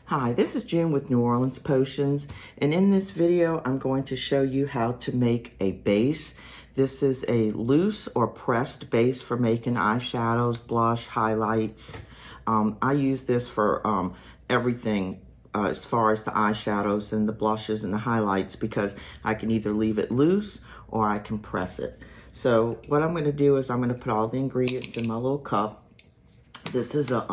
Hi, this is June with New Orleans Potions, and in this video I'm going to show you how to make a base. This is a loose or pressed base for making eyeshadows, blush, highlights. I use this for everything as far as the eyeshadows and the blushes and the highlights, because I can either leave it loose or I can press it. So what I'm going to do is I'm going to put all the ingredients in my little cup. This is a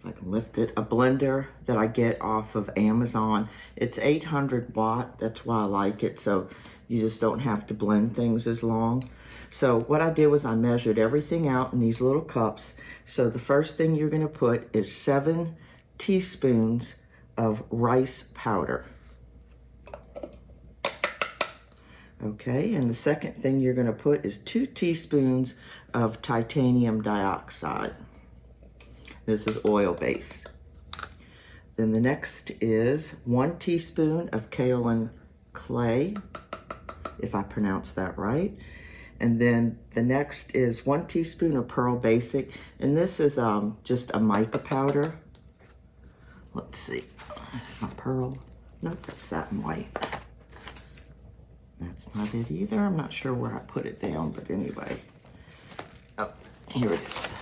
I can lift it, a blender that I get off of Amazon. It's 800 watt, that's why I like it, so you just don't have to blend things as long. So what I did was I measured everything out in these little cups. So the first thing you're gonna put is 7 teaspoons of rice powder. Okay, and the second thing you're gonna put is 2 teaspoons of titanium dioxide. This is oil-based. Then the next is 1 teaspoon of kaolin clay, if I pronounce that right. And then the next is 1 teaspoon of Pearl Basic, and this is just a mica powder. Let's see, my pearl. Nope, that's satin white. That's not it either. I'm not sure where I put it down, but anyway. Oh, here it is.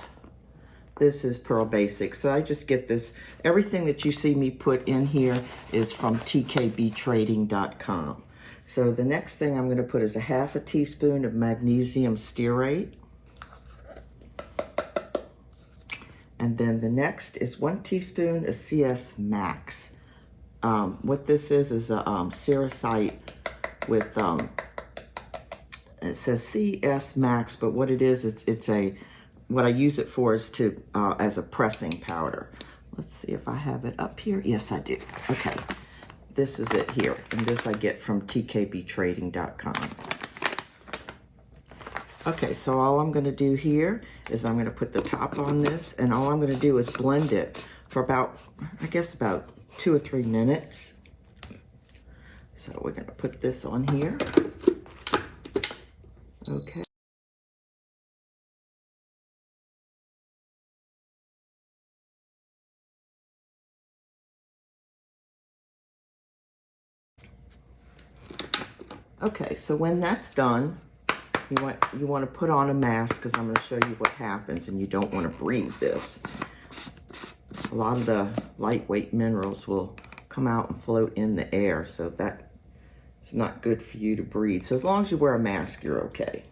This is Pearl Basic. So I just get this. Everything that you see me put in here is from tkbtrading.com. So the next thing I'm going to put is a 1/2 teaspoon of magnesium stearate. And then the next is 1 teaspoon of CS Max. What this is a cerussite with, it says CS Max, but what it is, it's a, what I use it for is to, as a pressing powder. Let's see if I have it up here. Yes, I do. Okay, this is it here. And this I get from tkbtrading.com. Okay, so all I'm gonna do here is I'm gonna put the top on this, and all I'm gonna do is blend it for about, I guess about 2 or 3 minutes. So we're gonna put this on here. Okay. Okay, so when that's done, you want to put on a mask, because I'm going to show you what happens, and you don't want to breathe this. A lot of the lightweight minerals will come out and float in the air, so that is not good for you to breathe. So as long as you wear a mask, you're okay.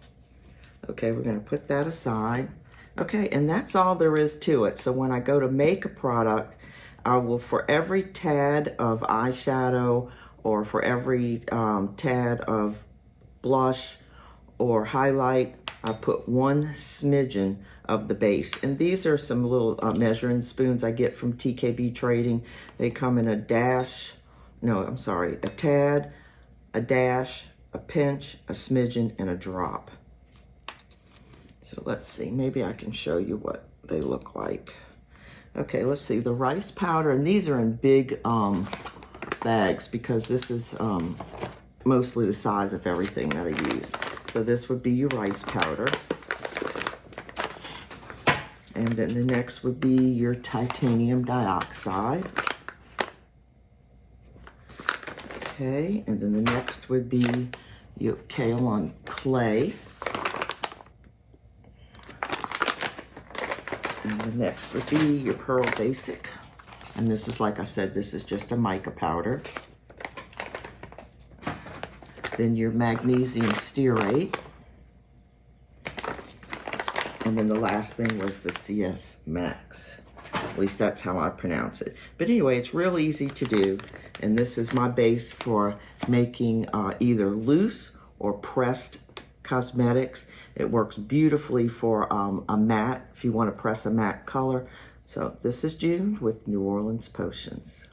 Okay, we're going to put that aside. Okay, and that's all there is to it. So when I go to make a product, I will, for every tad of eyeshadow or for every tad of blush or highlight, I put 1 smidgen of the base. And these are some little measuring spoons I get from TKB Trading. They come in a dash, no, I'm sorry, a tad, a dash, a pinch, a smidgen, and a drop. So let's see, maybe I can show you what they look like. Okay, let's see, the rice powder, and these are in big bags, because this is mostly the size of everything that I use. So this would be your rice powder. And then the next would be your titanium dioxide. Okay, and then the next would be your kaolin clay. And the next would be your Pearl Basic. And this is, like I said, this is just a mica powder. Then your magnesium stearate. And then the last thing was the CS Max. At least that's how I pronounce it. But anyway, it's real easy to do. And this is my base for making either loose or pressed cosmetics. It works beautifully for a matte, if you want to press a matte color. So this is June with New Orleans Potions.